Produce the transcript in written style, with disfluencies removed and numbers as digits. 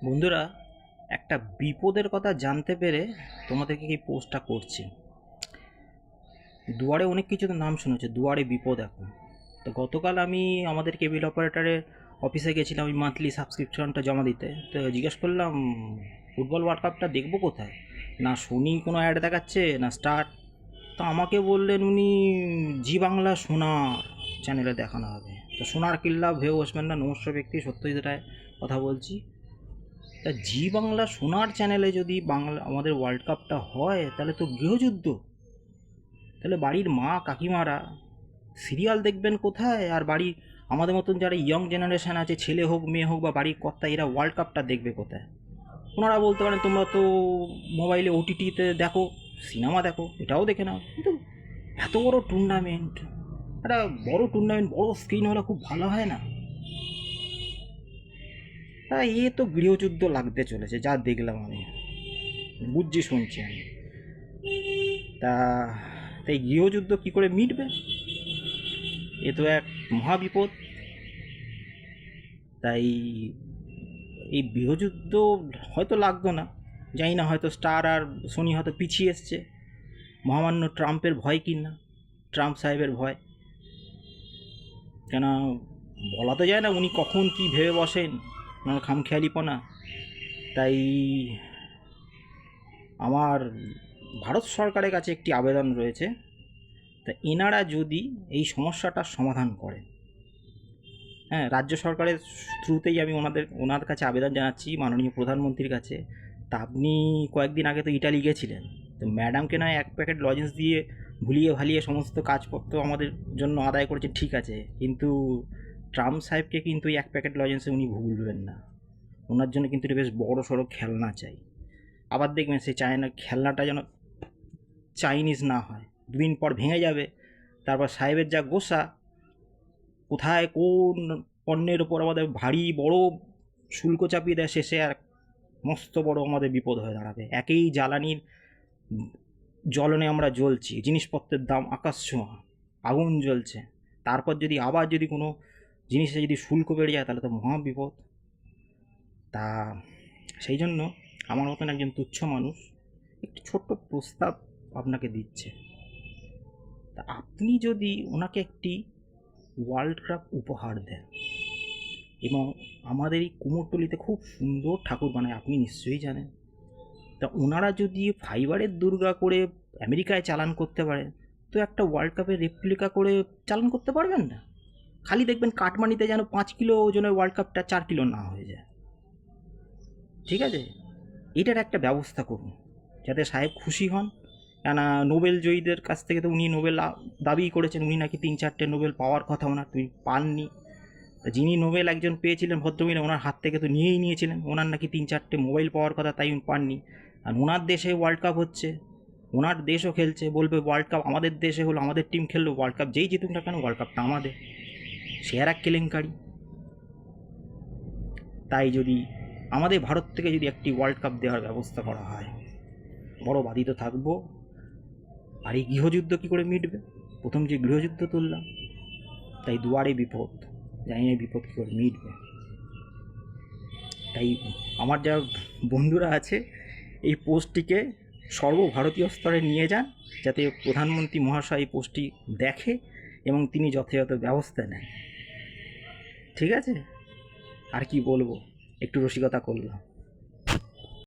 বন্ধুরা, একটা বিপদের কথা জানতে পেরে তোমাদেরকে এই পোস্টটা করছি। দুয়ারে অনেক কিছু তো নাম শুনেছে, দুয়ারে বিপদ এখন। তো গতকাল আমি আমাদের কেবিল অপারেটরের অফিসে গেছিলাম ওই মান্থলি সাবস্ক্রিপশনটা জমা দিতে। তো জিজ্ঞেস করলাম, ফুটবল ওয়ার্ল্ড কাপটা দেখবো কোথায়? না শুনি কোনো অ্যাড দেখাচ্ছে, না স্টার। তো আমাকে বললেন উনি জি বাংলা সোনার চ্যানেলে দেখানো হবে। তো সোনার কিল্লা ভেবে বসবেন না, নমস্কার ব্যক্তি সত্যজিৎ রায় কথা বলছি। তা জি বাংলা সোনার চ্যানেলে যদি বাংলা আমাদের ওয়ার্ল্ড কাপটা হয় তাহলে তো গৃহযুদ্ধ। তাহলে বাড়ির মা কাকিমারা সিরিয়াল দেখবেন কোথায়? আর বাড়ির আমাদের মতন যারা ইয়ং জেনারেশন আছে, ছেলে হোক মেয়ে হোক বা বাড়ির কর্তা, এরা ওয়ার্ল্ড কাপটা দেখবে কোথায়? ওনারা বলতে পারেন তোমরা তো মোবাইলে ওটিটিতে দেখো, সিনেমা দেখো, এটাও দেখে নাও। কিন্তু এত বড় টুর্নামেন্ট, একটা বড় টুর্নামেন্ট বড় স্ক্রিন হলে খুব ভালো হয় না? তা এ তো গৃহযুদ্ধ লাগতে চলেছে যা দেখলাম আমি, বুঝছি শুনছি আমি। তা তাই গৃহযুদ্ধ কি করে মিটবে? এ তো এক মহাবিপদ। তাই এই গৃহযুদ্ধ হয়তো লাগতো না, জানি না, হয়তো স্টার আর সোনি হয়তো পিছিয়ে এসছে মহামান্য ট্রাম্পের ভয় কিনা, ট্রাম্প সাহেবের ভয়। কেন বলা তো যায় না উনি কখন কি ভেবে বসেন, ওনার খামখেয়ালিপনা। তাই আমার ভারত সরকারের কাছে একটি আবেদন রয়েছে। তা এনারা যদি এই সমস্যাটার সমাধান করেন, হ্যাঁ, রাজ্য সরকারের থ্রুতেই আমি ওনার কাছে আবেদন জানাচ্ছি মাননীয় প্রধানমন্ত্রীর কাছে। তা আপনি কয়েকদিন আগে তো ইটালি গেছিলেন, তো ম্যাডামকে নয় এক প্যাকেট লজেন্স দিয়ে ভুলিয়ে ভালিয়ে সমস্ত কাজপত্র আমাদের জন্য আদায় করেছেন, ঠিক আছে, কিন্তু ট্রাম্প সাহেবকে কিন্তু এই এক প্যাকেট লজেন্সে উনি ভুলবেন না। ওনার জন্য কিন্তু এটা বেশ বড় সড়ো খেলনা চাই। আবার দেখবেন সে চায়না খেলনাটা যেন চাইনিজ না হয়, দুদিন পর ভেঙে যাবে। তারপর সাহেবের যা গোসা, কোথায় কোন পণ্যের ওপর আমাদের ভারী বড় শুল্ক চাপিয়ে দেয়, শেষে আর মস্ত বড় আমাদের বিপদ হয়ে দাঁড়াবে। একই জ্বালানির জ্বলনে আমরা জ্বলছি, জিনিসপত্রের দাম আকাশ ছোঁয়া, আগুন জ্বলছে। তারপর যদি আবার যদি কোনো জিনিসে যদি শুল্ক বেড়ে যায় তাহলে তো মহা বিপদ। তা সেই জন্য আমার মতন একজন তুচ্ছ মানুষ একটি ছোট্ট প্রস্তাব আপনাকে দিচ্ছে। তা আপনি যদি ওনাকে একটি ওয়ার্ল্ড কাপ উপহার দেন, এবং আমাদের এই কুমোরটুলিতে খুব সুন্দর ঠাকুর বানায়, আপনি নিশ্চয়ই জানেন। তা ওনারা যদি ফাইবারের দুর্গা করে আমেরিকায় চালান করতে পারে, তো একটা ওয়ার্ল্ড কাপের রেপ্লিকা করে চালান করতে পারবেন না? খালি দেখবেন কাটমানিতে যেন 5 কিলো ওজনের ওয়ার্ল্ড কাপটা 4 কিলো না হয়ে যায়। ঠিক আছে, এটার একটা ব্যবস্থা করুন যাতে সাহেব খুশি হন। কেননা নোবেল জয়ীদের কাছ থেকে তো উনি নোবেল দাবি করেছেন, উনি নাকি 3-4টে নোবেল পাওয়ার কথা, ওনার তুই পাননি। যিনি নোবেল একজন পেয়েছিলেন ভদ্রমহিলা, ওনার হাত থেকে তো নিয়েই নিয়েছিলেন, ওনার নাকি 3-4টে মোবাইল পাওয়ার কথা, তাই উনি পাননি। আর ওনার দেশে ওয়ার্ল্ড কাপ হচ্ছে, ওনার দেশও খেলছে, বলবে ওয়ার্ল্ড কাপ আমাদের দেশে হলো, আমাদের টিম খেললো, ওয়ার্ল্ড কাপ যেই জিতুক না কেন ওয়ার্ল্ড কাপটা আমাদের। সে আর এক কেলেঙ্কারি। তাই যদি আমাদের ভারত থেকে যদি একটি ওয়ার্ল্ড কাপ দেওয়ার ব্যবস্থা করা হয়, বড় বাধিত থাকবো। আর এই গৃহযুদ্ধ কী করে মিটবে? প্রথম যে গৃহযুদ্ধ তুললাম, তাই দুয়ারে বিপদ, জানি না বিপদ কী করে মিটবে। তাই আমার যা বন্ধুরা আছে এই পোস্টটিকে সর্বভারতীয় স্তরে নিয়ে যান, যাতে প্রধানমন্ত্রী মহাশয় এই পোস্টটি দেখে এবং তিনি যথাযথ ব্যবস্থা নেন। ঠিক আছে, আর কি বলবো, একটু রসিকতা করলাম।